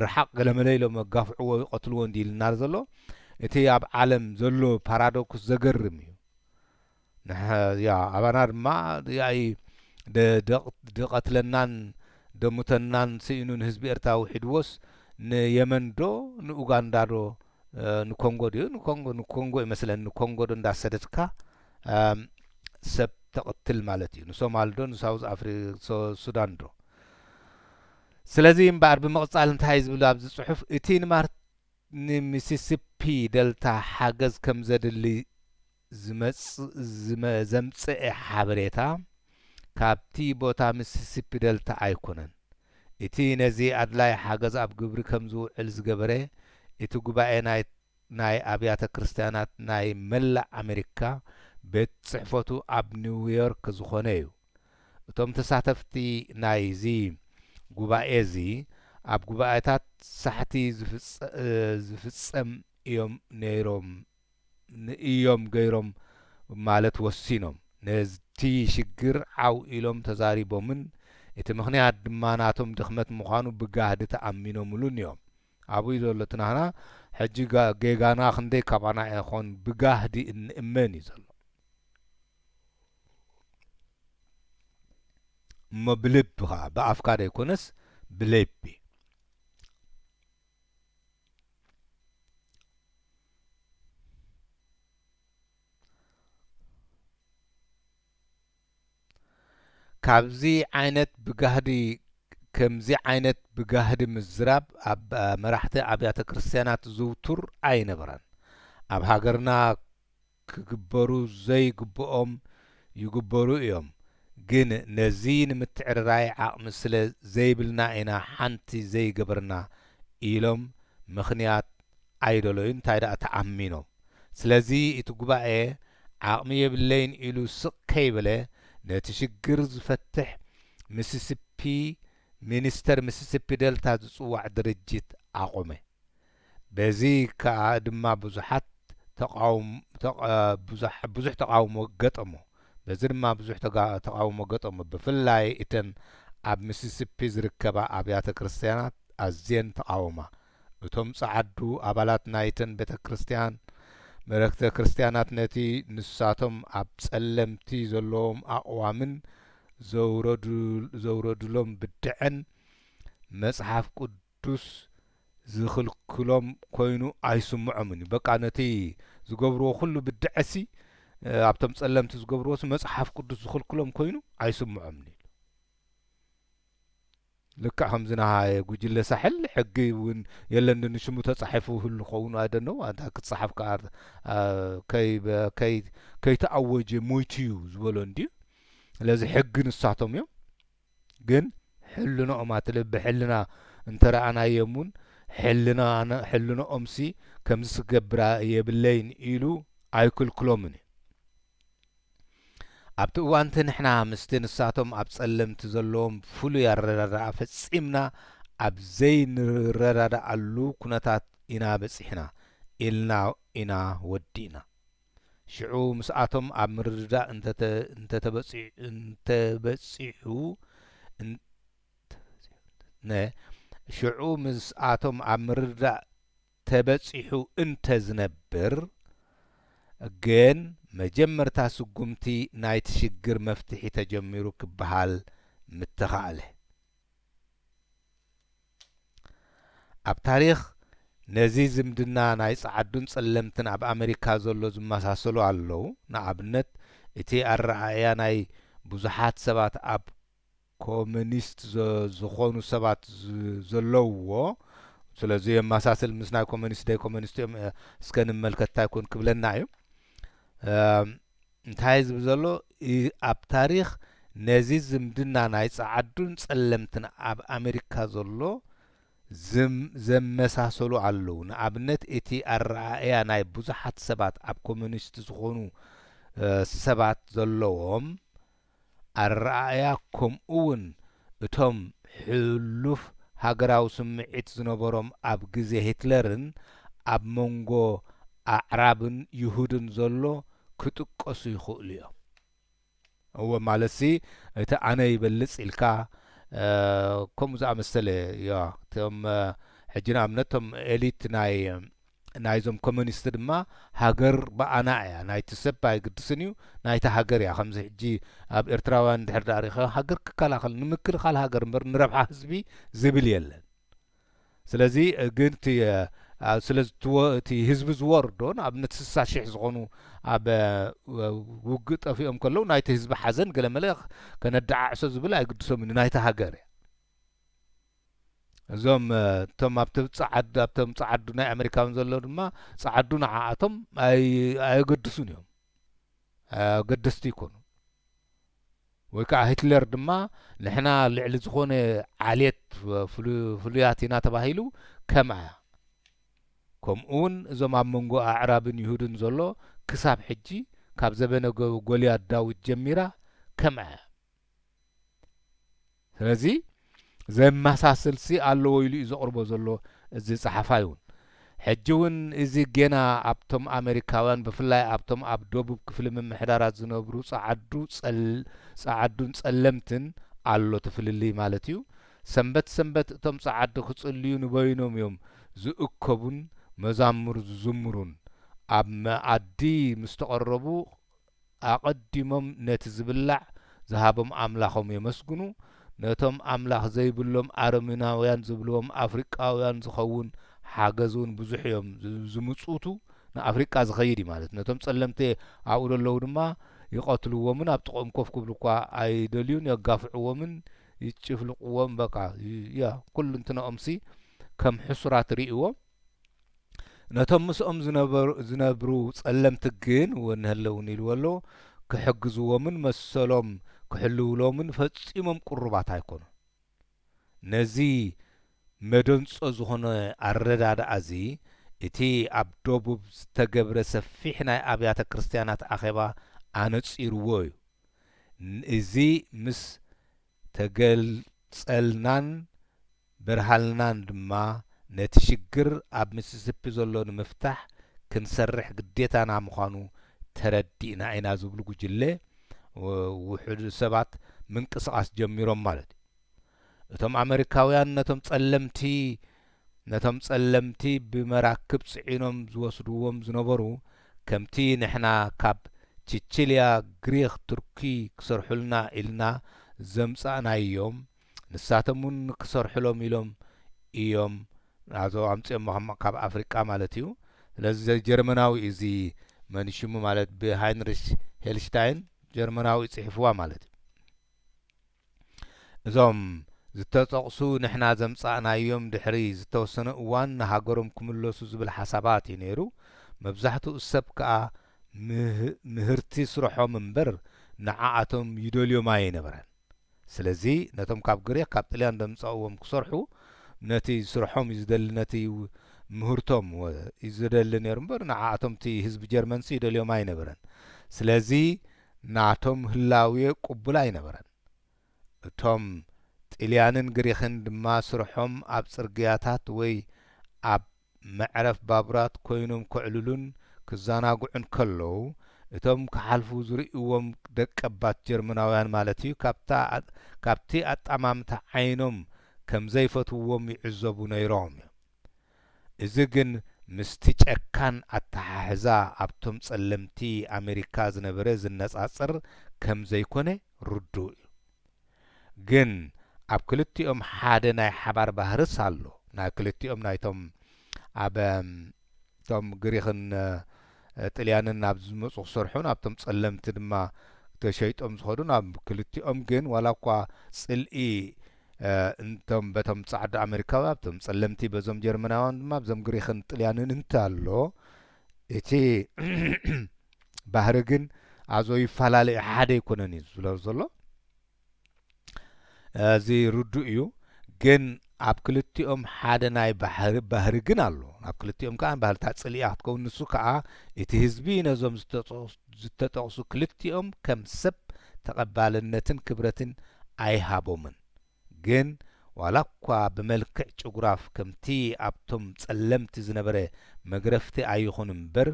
ርሓቕ ገለመለ ኢሎም ኣጋፍዕዎ ይቐትልዎ እንዲ ኢልና ዘሎ እቲ ኣብ ዓለም ዘሎ ፓራዶክስ ዘገርም እዩ ያ ኣባና ድማ ያይ ደቐትለናን ደሙተናን ስኢኑን ህዝቢ ኤርትራ ውሒድዎስ ንየመን ዶ ንኡጋንዳ ዶ ንኮንጎ ድዩ ንኮንጎ ይመስለን ንኮንጎ ዶ እንዳሰደድካ ሰብ ተቕትል ማለት እዩ ንሶማል ዶ ንሳውዝ ሱዳን ዶ ስለዚ እምበኣር ብምቕጻል እንታይ ዝብል ኣብዚ ጽሑፍ እቲ ንሚሲሲፒ ደልታ ሓገዝ ከም ዘድሊ ዘምጽአ ሓበሬታ ካብቲ ቦታ ሚሲሲፒ ደልታ ኣይኮነን እቲ ነዚ ኣድላይ ሓገዝ ኣብ ግብሪ ከም ዝውዕል ዝገበረ እቲ ጉባኤ ናይ ኣብያተ ክርስቲያናት ናይ መላእ ኣሜሪካ ቤት ጽሕፈቱ ኣብ ኒውዮርክ ዝኾነ እዩ እቶም ተሳተፍቲ ናይዚ ጉባኤ እዚ ኣብ ጉባኤታት ሳሕቲ ዝፍጸም እዮም ገይሮም ማለት ወሲኖም ነቲ ሽግር ዓው ኢሎም ተዛሪቦምን እቲ ምኽንያት ድማ ናቶም ድኽመት ምዃኑ ብጋህዲ ተኣሚኖምሉን እዮም ኣብኡ ዘሎ ትናህና ሕጂ ጌጋና ክንደይ ካባና ይኾን ብጋህዲ እንእመን እዩ ዘሎ እሞ ብልቢ ከዓ ብኣፍካ ደይኮነስ ብልቢ ካብዚ ዓይነት ብጋህዲ ከምዚ ዓይነት ብጋህዲ ምዝራብ ኣብ መራሕቲ ኣብያተ ክርስቲያናት ዝውቱር ኣይነበረን ኣብ ሃገርና ክግበሩ ዘይግብኦም ይግበሩ እዮም ግን ነዚ ንምትዕርራይ ዓቕሚ ስለ ዘይብልና ኢና ሓንቲ ዘይገበርና ኢሎም ምኽንያት ኣይደለዩ እንታይ ደኣ ተኣሚኖም ስለዚ እቲ ጉባኤ ዓቕሚ የብለይን ኢሉ ስቕ ከይበለ ነቲ ሽግር ዝፈትሕ ሚኒስተር ሚሲሲፒ ደልታ ዝጽዋዕ ድርጅት ኣቆመ በዚ ከዓ ድማ ብዙሕ ተቃውሞ ገጠሞ በዚ ድማ ብዙሕ ተቃውሞ ገጠሞ ብፍላይ እተን ኣብ ሚሲሲፒ ዝርከባ ኣብያተ ክርስቲያናት ኣዝየን ተቃወማ እቶም ጸዓዱ ኣባላት ናይተን ቤተ ክርስቲያን መለክተ ክርስቲያናት ነቲ ንሳቶም ኣብ ጸለምቲ ዘለዎም ኣቕዋምን ዘውረዱሎም ብድዕን መጽሓፍ ቅዱስ ዝኽልክሎም ኮይኑ ኣይስምዖምን በቃ ነቲ ዝገብርዎ ኩሉ ብድዕሲ ኣብቶም ጸለምቲ ዝገብርዎስ መጽሓፍ ቅዱስ ዝኽልክሎም ኮይኑ ኣይስምዖምን ኢሉ ልክዕ ከምዝና ጉጅለ ሳሕል ሕጊ እውን የለን ንሽሙ ተጻሒፉ ሁሉ ኸውን አይደነው አንታ ክትጻሓፍ ከይተኣወጀ ሞይትዩ ዝበሎ እንዲ ስለዚ ሕጊ ንሳቶም እዮም ግን ሕልናኦም አትልብ ሕልና እንተረኣናየሙን ሕልናኦምሲ ከምዚ ስገብራ የብለይን ኢሉ ኣይክልክሎምን ኣብቲ እዋንቲ ንሕና ምስቲ ንሳቶም ኣብ ጸለምቲ ዘለዎም ፍሉይ ኣረዳድኣ ፈጺምና ኣብ ዘይንረዳድኣሉ ኩነታት ኢና በጺሕና ኢልና ኢና ወዲእና ሽዑ ምስኣቶም ኣብ ምርድዳእ ሽዑ ምስኣቶም ኣብ ምርድዳእ ተበጺሑ እንተዝነብር ግን መጀመርታ ስጉምቲ ናይቲ ሽግር መፍትሒ ተጀሚሩ ክበሃል ምትኻእለ ኣብ ታሪኽ ነዚ ዝምድና ናይ ጸዓዱን ጸለምትን ኣብ ኣሜሪካ ዘሎ ዝመሳሰሉ ኣለዉ ንኣብነት እቲ ኣረኣእያ ናይ ብዙሓት ሰባት ኣብ ኮሙኒስት ዝኾኑ ሰባት ዘለውዎ ስለዚ የመሳሰል ምስ ናይ ኮሙኒስት ደይ ኮሙኒስት እዮም እስከ ንመልከታ ይኩን ክብለና እዩ እንታይ ዝብል ዘሎ ኣብ ታሪኽ ነዚ ዝምድና ናይ ጸዓዱን ጸለምትን ኣብ ኣሜሪካ ዘሎ ዘመሳሰሉ ኣለዉ ንኣብነት እቲ ኣረኣእያ ናይ ብዙሓት ሰባት ኣብ ኮሙኒስት ዝኾኑ ሰባት ዘለዎም ኣረኣእያ ከምኡውን እቶም ሕሉፍ ሃገራዊ ስምዒት ዝነበሮም ኣብ ግዜ ሂትለርን ኣብ መንጎ ኣዕራብን ይሁድን ዘሎ ክጥቀሱ ይኽእሉ እዮም እወ ማለሲ እቲ ኣነ ይበልጽ ኢልካ ከምኡ ዝኣመሰለ እቶም ሕጂ ንኣብነት እቶም ኤሊት ናይዞም ኮሙኒስት ድማ ሃገር በኣና እያ ናይቲ ሰብ ኣይግድስን እዩ ናይቲ ሃገር እያ ከምዚ ሕጂ ኣብ ኤርትራውያን ድሕር ዳሪኸ ሃገር ክከላኸል ንምክልኻል ሃገር እምበር ንረብሓ ህዝቢ ዝብል የለን ስለዚ ግን ስለዚ እቲ ህዝቢ ዝወርዶ ንኣብነት 60,000 ዝኾኑ ኣብ ውግእ ጠፊኦም ከለዉ ናይቲ ህዝቢ ሓዘን ገለመለ ከነዳዓዕሶ ዝብል ኣይግድሶምን ናይቲ ሃገር እያ እዞም እቶም ኣብቶም ጸዓዱ ናይ ኣሜሪካውን ዘሎ ድማ ጸዓዱ ንዓኣቶም ኣይገድሱን እዮም ገደስቲ ይኮኑ ወይ ከዓ ሂትለር ድማ ንሕና ልዕሊ ዝኾነ ዓልየት ፍሉያት ኢና ተባሂሉ ከምኣ ከምኡውን እዞም ኣብ መንጎ ኣዕራብን ይሁድን ዘሎ ክሳብ ሕጂ ካብ ዘበነ ጎልያድ ዳዊት ጀሚራ ከምኣ ስለዚህ ዘመሳሰልሲ ኣለዎ ኢሉ እዩ ዘቕርቦ ዘሎ እዚ ጸሓፋይ እውን ሕጂ እውን እዚ ጌና ኣብቶም ኣሜሪካውያን ብፍላይ ኣብቶም ኣብ ደቡብ ክፍሊ ምምሕዳራት ዝነብሩ ጸዓዱን ጸለምትን ኣሎ ትፍልልይ ማለት እዩ ሰንበት ሰንበት እቶም ጸዓዱ ክጽልዩ ንበይኖም እዮም ዝእከቡን መዛሙር ዝዝምሩን ኣብ መኣዲ ምስ ተቐረቡ ኣቐዲሞም ነቲ ዝብላዕ ዝሃቦም ኣምላኾም የመስግኑ ነቶም ኣምላኽ ዘይብሎም ኣረሜናውያን ዝብልዎም ኣፍሪቃውያን ዝኸውን ሓገዝ እውን ብዙሕ እዮም ዝምጹቱ ንኣፍሪቃ ዝኸይድ እዩ ማለት ነቶም ጸለምቲ ኣብኡ ዘለዉ ድማ ይቐትልዎምን ኣብ ጥቕኦም ኮፍ ክብሉ እኳ ኣይደልዩን የጋፍዕዎምን ይጭፍልቕዎም በቃ ያ ኩሉ እንትንኦምሲ ከም ሕሱራት ርእይዎም ነቶም ምስኦም ዝነብሩ ጸለምቲ ግን ወንህለውን ኢልዎ ኣሎ ክሕግዝዎምን መሰሎም ክሕልውሎምን ፈጺሞም ቁሩባት ኣይኮኑ ነዚ መደንጾ ዝኾነ ኣረዳድኣ እዚ እቲ ኣብ ደቡብ ዝተገብረ ሰፊሕ ናይ ኣብያተ ክርስቲያናት ኣኼባ ኣነጺርዎ እዩ እዚ ምስ ተገልጸልናን ብርሃልናን ድማ ነቲ ሽግር ኣብ ሚሲሲፒ ዘሎ ንምፍታሕ ክንሰርሕ ግዴታና ምዃኑ ተረዲእና ኢና ዝብሉ ጉጅለ ውሕድ ሰባት ምንቅስቓስ ጀሚሮም ማለት እዩ እቶም ኣሜሪካውያን ነቶም ጸለምቲ ብመራክብ ጽዒኖም ዝወስድዎም ዝነበሩ ከምቲ ንሕና ካብ ቺቺልያ ግሪክ ቱርኪ ክሰርሑልና ኢልና ዘምጻእናዮም ንሳቶም እውን ክሰርሕሎም ኢሎም እዮም ኣዞ ኣምጽኦም ካብ ኣፍሪቃ ማለት እዩ ስለዚ ጀርመናዊ እዚ መንሽሙ ማለት ብሃይንሪሽ ሄልሽታይን ጀርመናዊ ጽሒፍዋ ማለት እዩ እዞም ዝተጠቕሱ ንሕና ዘምጻእናዮም ድሕሪ ዝተወሰነ እዋን ንሃገሮም ክምለሱ ዝብል ሓሳባት እዩ ነይሩ መብዛሕትኡ ሰብ ከዓ ምህርቲ ስርሖም እምበር ንዓኣቶም ይደልዮም ኣይነበረን ስለዚ ነቶም ካብ ግሪክ ካብ ጣልያን ደምጻእዎም ክሰርሑ ነቲ ስርሖም ይዝደሊ ነቲ ምህርቶም ይዝደሊ ነይሩ እምበር ንዓኣቶም እቲ ህዝቢ ጀርመንሲ ይደልዮም ኣይነበረን ስለዚ ናቶም ህላውየ ቅቡል ኣይነበረን እቶም ጣልያንን ግሪክን ድማ ስርሖም ኣብ ጽርግያታት ወይ ኣብ መዕረፍ ባቡራት ኮይኖም ክዕልሉን ክዘናግዑን ከለዉ እቶም ክሓልፉ ዝርእይዎም ደቀባት ጀርመናውያን ማለት እዩ ካብቲ ኣጣማምታ ዓይኖም ከም ዘይፈትውዎም ይዕዘቡ ነይሮም እዮም እዚ ግን ምስቲ ጨካን ኣተሓሕዛ ኣብቶም ጸለምቲ ኣሜሪካ ዝነበረ ዝነጻጽር ከም ዘይኮነ ርዱእ እዩ ግን ኣብ ክልቲኦም ሓደ ናይ ሓባር ባህርስ ኣሎ ናይ ክልቲኦም ናይቶም ኣብ ቶም ግሪክን ጣልያንን ናብ ዝመጹ ክሰርሑን ኣብቶም ጸለምቲ ድማ ተሸይጦም ዝኸዱ ናብ ክልቲኦም ግን ዋላ እኳ ጽልኢ እንቶም በቶም ጻዕዳ ኣሜሪካዊ ኣብቶም ጸለምቲ በዞም ጀርመናውያን ድማ ብዞም ግሪክን ጣልያንን እንተሎ እቲ ባህሪ ግን ኣዞ ይፈላለዩ ሓደ ይኮነን እዩ ዝብሎ ዘሎ እዚ ርዱእ እዩ ግን ኣብ ክልቲኦም ሓደ ናይ ባህሪ ግን ኣሎ ኣብ ክልቲኦም ከዓ ባህልታት ጽልኢ ክትከውን ንሱ ከዓ እቲ ህዝቢ ነዞም ዝተጠቕሱ ክልቲኦም ከም ሰብ ተቐባልነትን ክብረትን ኣይሃቦምን ግን ዋላ እኳ ብመልክዕ ጭጉራፍ ከምቲ ኣብቶም ጸለምቲ ዝነበረ መግረፍቲ ኣይኹን እምበር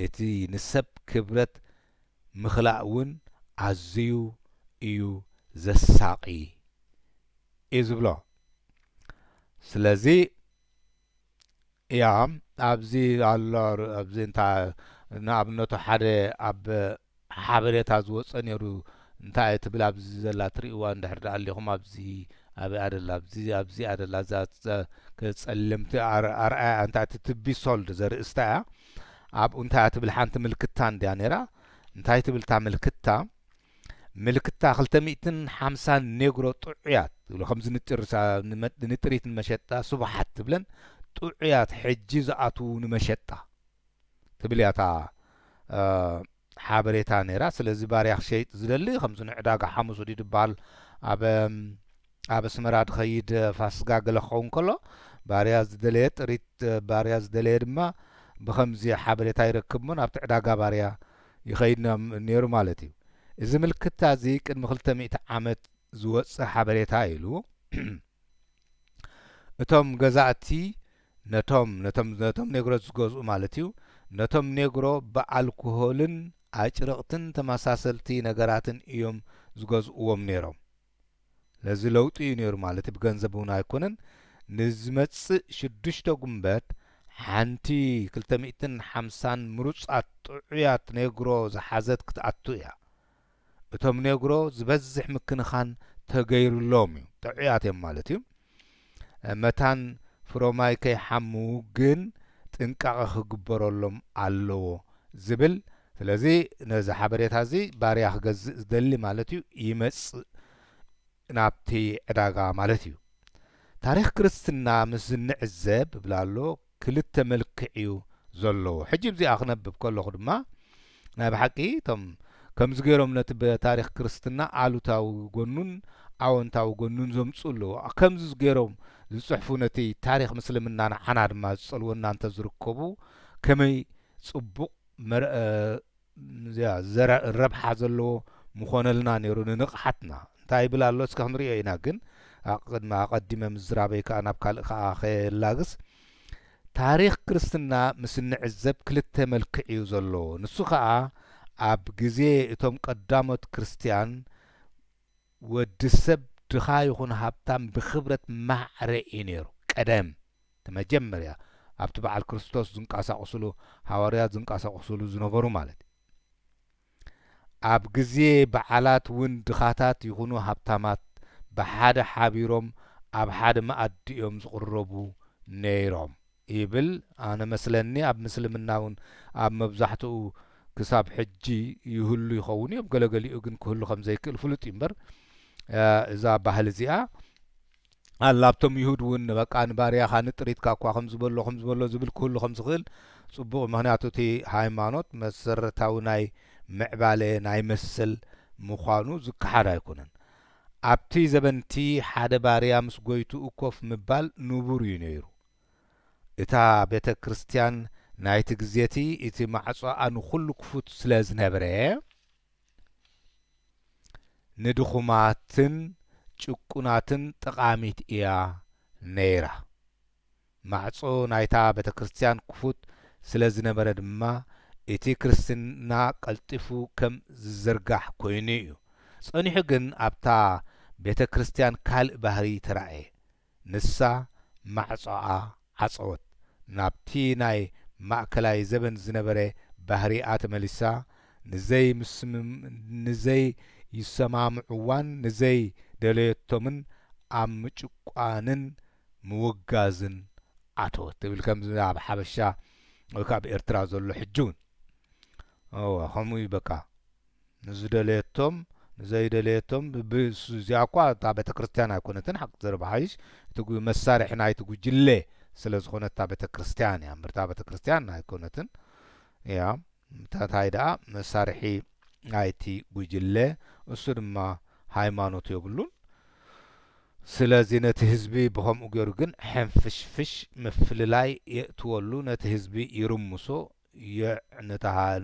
እቲ ንሰብ ክብረት ምኽላእ እውን ኣዝዩ እዩ ዘሳቒ እዩ ዝብሎ ስለዚ ያ ኣብዚ ኣሎ ኣብዚ እንታይ ንኣብነቱ ሓደ ኣብ ሓበሬታ ዝወፀ ነይሩ እንታይ ትብል ኣብዚ ዘላ ትርእይዋ እንድሕር ዳ ኣለኹም ኣብዚ ኣብኣ ኣደላ ኣብዚ ኣደላ ጸለምቲ ኣርኣያ እንታይ ትቢ ሶልድ ዘርእስታ እያ ኣብኡ እንታይ ትብል ሓንቲ ምልክታ እንድያ ነይራ እንታይ ትብል እታ ምልክታ 250 ኔግሮ ጥዑያት ዝብሎ ከምዚ ንጥሪት ንመሸጣ ሱባሓት ትብለን ጥዑያት ሕጂ ዝኣትዉ ንመሸጣ ትብል እያ እታ ሓበሬታ ነይራ ስለዚ ባርያ ክሸይጥ ዝደሊ ከምዚ ንዕዳጋ ሓሙስ ወዲድ ይበሃል ኣብ ኣስመራ ድኸይድ ፋስጋ ገለ ክኸውን ከሎ ባርያ ዝደለየ ጥሪት ባርያ ዝደለየ ድማ ብከምዚ ሓበሬታ ይረክብ ሞ ናብቲ ዕዳጋ ባርያ ይኸይድ ነይሩ ማለት እዩ እዚ ምልክታ እዚ ቅድሚ 200 ዓመት ዝወፅእ ሓበሬታ ኢሉ እቶም ገዛእቲ ነቶም ኔግሮ ዝገዝኡ ማለት እዩ ነቶም ኔግሮ ብኣልኮሆልን ኣጭርቕትን ተመሳሰልቲ ነገራትን እዮም ዝገዝእዎም ነይሮም ለዚ ለውጢ እዩ ነይሩ ማለት ብገንዘብ እውን ኣይኮነን ንዝመጽእ 6 ጉንበት ሓንቲ 250 ምሩጻት ጥዑያት ኔግሮ ዝሓዘት ክትኣቱ እያ እቶም ኔግሮ ዝበዝሕ ምክንኻን ተገይሩሎም እዩ ጥዑያት እዮም ማለት እዩ መታን ፍሮማይ ከይሓሙ ግን ጥንቃቐ ክግበረሎም ኣለዎ ዝብል ስለዚ ነዚ ሓበሬታ እዚ ባርያ ክገዝእ ዝደሊ ማለት እዩ ይመጽእ ናብቲ ዕዳጋ ማለት እዩ ታሪክ ክርስትና ምስ ንዕዘብ ብላሎ ክልተ መልክዕ እዩ ዘለዎ ሕጂ እዚኣ ክነብብ ከለኹ ድማ ናይ ብሓቂ እቶም ከምዚ ገይሮም ነቲ ብታሪክ ክርስትና ኣሉታዊ ጎኑን ኣወንታዊ ጎኑን ዘምጽኡ ከምዚ ገይሮም ዝጽሕፉ ነቲ ታሪክ ምስልምና ንዓና ድማ ዝጸልወና እንተ ዝርከቡ ከመይ ጽቡቕ ረብሓ ዘለዎ ምኾነልና ነይሩ ንንቕሓትና እንታይ ይብል ኣሎ እስከ ክንሪኦ ኢና ግን ኣቐዲመ ምዝራበይ ከዓ ናብ ካልእ ከዓ ኸላግስ ታሪክ ክርስትና ምስ ንዕዘብ ክልተ መልክዕ እዩ ዘለዎ ንሱ ከዓ ኣብ ግዜ እቶም ቀዳሞት ክርስቲያን ወዲ ሰብ ድኻ ይኹን ሃብታም ብኽብረት ማዕረ እዩ ነይሩ ቀደም ተመጀመርያ ኣብቲ በዓል ክርስቶስ ዝንቃሳቐስሉ ሐዋርያት ዝንቃሳቐስሉ ዝነበሩ ማለት ኣብ ግዜ በዓላት እውን ድኻታት ይኹኑ ሃብታማት ብሓደ ሓቢሮም ኣብ ሓደ መኣዲ እዮም ዝቕረቡ ነይሮም ይብል ኣነ መስለኒ ኣብ ምስልምና እውን ኣብ መብዛሕትኡ ክሳብ ሕጂ ይህሉ ይኸውን እዮም ገለገሊኡ ግን ክህሉ ከም ዘይክእል ፍሉጥ እምበር እዛ ባህል እዚኣ ኣላብቶም ይሁድ እውን በቃ ንባርያኻ ንጥሪትካ እኳ ከም ዝበሎ ዝብል ክህሉ ከም ዝኽእል ጽቡቕ ምክንያቱ እቲ ሃይማኖት መሰረታዊ ናይ ምዕባለ ናይ መሰል ምዃኑ ዝከሓድ ኣይኮነን ኣብቲ ዘበንቲ ሓደ ባርያ ምስ ጎይቱኡ ኮፍ ምባል ንቡር እዩ ነይሩ እታ ቤተ ክርስቲያን ናይቲ ግዜቲ እቲ ማዕጾኣ ንኹሉ ክፉት ስለ ዝነበረ ንድኹማትን ጭቁናትን ጠቃሚት እያ ነይራ ማዕጾ ናይታ ቤተ ክርስቲያን ክፉት ስለ ዝነበረ ድማ እቲ ክርስትና ቀልጢፉ ከም ዝዝርጋሕ ኮይኑ እዩ ጸኒሑ ግን ኣብታ ቤተ ክርስቲያን ካልእ ባህሪ ተራእየ ንሳ ማዕጾኣ ዓጸወት ናብቲ ናይ ማእከላይ ዘበን ዝነበረ ባህሪኣ ተመሊሳ ንዘይ ይሰማምዑዋን ንዘይ ደለየቶምን ኣብ ምጭቋንን ምውጋዝን ኣተወት ትብል ከምዚ ኣብ ሓበሻ ወይ ከዓ ብኤርትራ ዘሎ ሕጁን ከምኡ በቃ ንዝደለየቶም ንዘይደለየቶም ብዚኣ እኳ እታ ቤተ ክርስቲያን ኣይኮነትን ሓቂ ዘረባሓይሽ እቲ መሳርሒ ናይቲ ጉጅለ ስለ ዝኾነት እታ ቤተ ክርስቲያን እያ እምበር እታ ቤተ ክርስቲያን ኣይኮነትን እያ እንታይ ደኣ መሳርሒ ናይቲ ጉጅለ እሱ ድማ ሃይማኖት የብሉን ስለዚ ነቲ ህዝቢ ብኸምኡ ገይሩ ግን ሕንፍሽፍሽ ምፍልላይ የእትወሉ ነቲ ህዝቢ ይርምሶ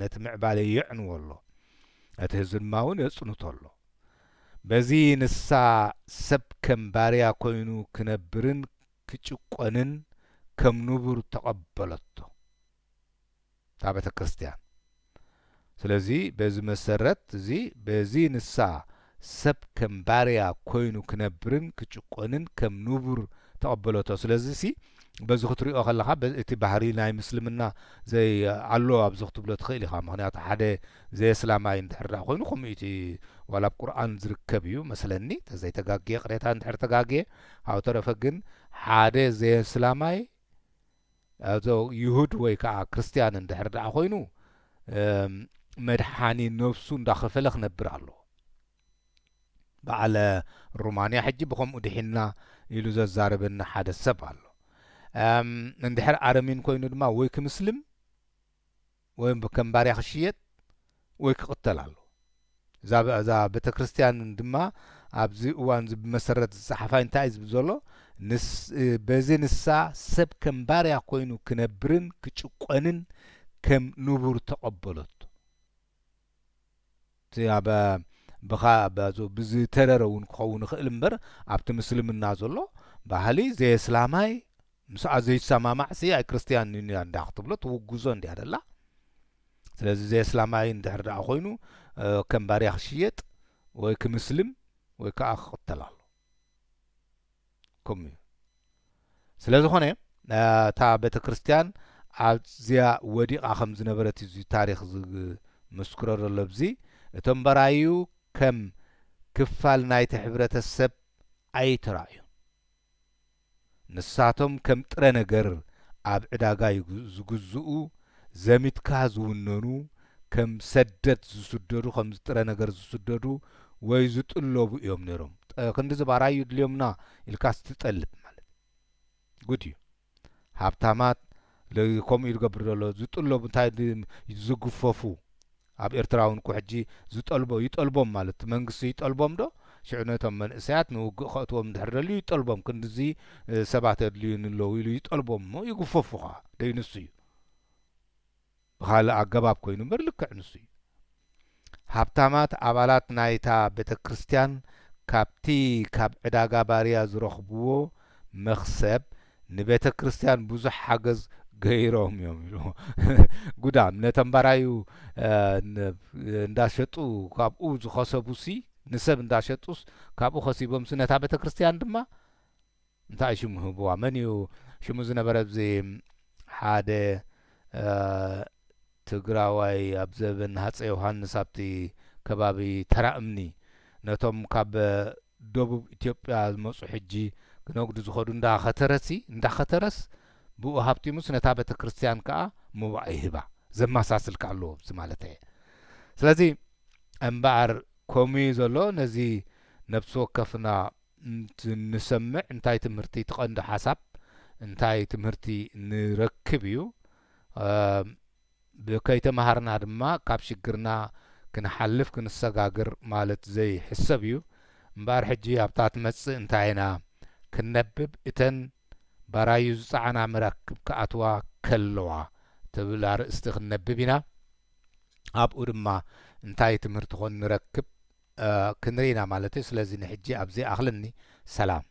ነቲ ምዕባለ የዕንወሎ ነቲ ህዝቢ ድማ እውን የጽንተሎ በዚ ንሳ ሰብ ከም ባርያ ኮይኑ ክነብርን ክጭቆንን ከም ንቡር ተቐበለቶ እታ ቤተ ክርስቲያን ስለዚ በዚ መሰረት እዚ በዚ ንሳ ሰብ ከም ባርያ ኮይኑ ክነብርን ክጭቆንን ከም ንቡር ተቐበለቶ ስለዚ ሲ በዚ ክትሪኦ ከለኻ እቲ ባህሪ ናይ ምስልምና ዘይ ኣሎ ኣብዚ ክትብሎ ትኽእል ኢኻ ምክንያቱ ሓደ ዘየስላማይ እንድሕር ዳ ኮይኑ ከምኡ እቲ ዋላ ኣብ ቁርኣን ዝርከብ እዩ መስለኒ ተዘይተጋግየ ቅሬታ እንድሕር ተጋግየ ኣብ ተረፈ ግን ሓደ ዘየስላማይ ይሁድ ወይ ከዓ ክርስቲያን እንድሕር ዳ ኮይኑ መድሓኒ ነፍሱ እንዳኸፈለ ክነብር ኣለዎ በዓለ ሩማንያ ሕጂ ብከምኡ ድሒና ኢሉ ዘዛረበና ሓደ ሰብ ኣሎ እንድሕር ኣረሚን ኮይኑ ድማ ወይ ክምስልም ወይ ከም ባርያ ክሽየጥ ወይ ክቕተል ኣሎ እዛ ቤተ ክርስቲያን ድማ ኣብዚ እዋን ብመሰረት ዝፀሓፋይ እንታይ እዩ ዝብል ዘሎ በዚ ንሳ ሰብ ከም ባርያ ኮይኑ ክነብርን ክጭቆንን ከም ንቡር ተቐበለቶ እቲ ኣብ ባዞ ብዝተረረውን ክኸውን ይኽእል እምበር ኣብቲ ምስልምና ዘሎ ባህሊ ዘየስላማይ ምስኣ ዘይሰማማዕ ሲ ኣይ ክርስቲያን እንዳ ክትብሎ ትውግዞ እንዲያ ደላ ስለዚ ዘየስላማይ እንድሕር ደኣ ኮይኑ ከም ባርያ ክሽየጥ ወይ ክምስልም ወይ ከዓ ክቕተል ኣሎ ከምኡ ስለዝኾነ እታ ቤተ ክርስቲያን ኣብዚያ ወዲቓ ከም ዝነበረት እዚ ታሪክ ዝመስክረሉ ለብዚ እቶም በራዩ ከም ክፋል ናይቲ ሕብረተሰብ ኣይተራእዩ ንሳቶም ከም ጥረ ነገር ኣብ ዕዳጋ ዝግዝኡ ዘሚትካ ዝውነኑ ከም ሰደት ዝስደዱ ከም ጥረ ነገር ዝስደዱ ወይ ዝጥለቡ እዮም ነይሮም ክንዲ ዝበራዩ ድልዮምና ኢልካስ ትጠልብ ማለት ጉድ እዩ ሃብታማት ከምኡ ይገብር ዘሎ ዝጥለቡ እንታይ ዝግፈፉ ኣብ ኤርትራውን ኩሕጂ ይጠልቦም ማለት መንግስቲ ይጠልቦም ዶ ሽዑ ነቶም መንእሰያት ንውግእ ከእትዎም እንድሕር ደልዩ ይጠልቦም ክንዲዚ ሰባት ኣድልዩን ኣለዉ ኢሉ ይጠልቦም እሞ ይግፈፉ ኸ ደይንሱ እዩ ብካልእ ኣገባብ ኮይኑ እምበር ልክዕ ንሱ እዩ ሃብታማት ኣባላት ናይታ ቤተ ክርስቲያን ካብቲ ካብ ዕዳጋ ባርያ ዝረኽብዎ መኽሰብ ንቤተ ክርስቲያን ብዙሕ ሓገዝ ገይሮም እዮም ኢሉ ጉዳም ነቶም ባራዩ እንዳሸጡ ካብኡ ዝኸሰቡሲ ንሰብ እንዳሸጡስ ካብኡ ኸሲቦም ስነታ ቤተ ክርስቲያን ድማ እንታይ ሽሙ ህብዋ መን እዩ ሽሙ ዝነበረ ብዚ ሓደ ትግራዋይ ኣብ ዘበን ሃፀይ ዮሃንስ ኣብቲ ከባቢ ተራእምኒ ነቶም ካብ ደቡብ ኢትዮጵያ ዝመፁ ሕጂ ክነግዱ ዝኸዱ እንዳኸተረስ ብኡ ሃብቲሙስ ነታ ቤተ ክርስቲያን ከዓ ምዋእ ይህባ ዘመሳስልካ ኣለዎ ብዚ ማለት እየ ስለዚ እምበኣር ከምኡ ዘሎ ነዚ ነብሲ ወከፍና ንሰምዕ እንታይ ትምህርቲ ትቐንዲ ሓሳብ እንታይ ትምህርቲ ንረክብ እዩ ብከይተማሃርና ድማ ካብ ሽግርና ክንሓልፍ ክንሰጋግር ማለት ዘይሕሰብ እዩ እምበኣር ሕጂ ኣብታ ትመጽእ እንታይና ክነብብ እተን ባራዩ ዝፀዓና መራክብ ከኣትዋ ከለዋ ትብል ኣርእስቲ ክንነብብ ኢና ኣብኡ ድማ እንታይ ትምህርቲ ኾን ንረክብ ክንሪና ማለት እዩ ስለዚ ንሕጂ ኣብዚ ኣኽልኒ ሰላም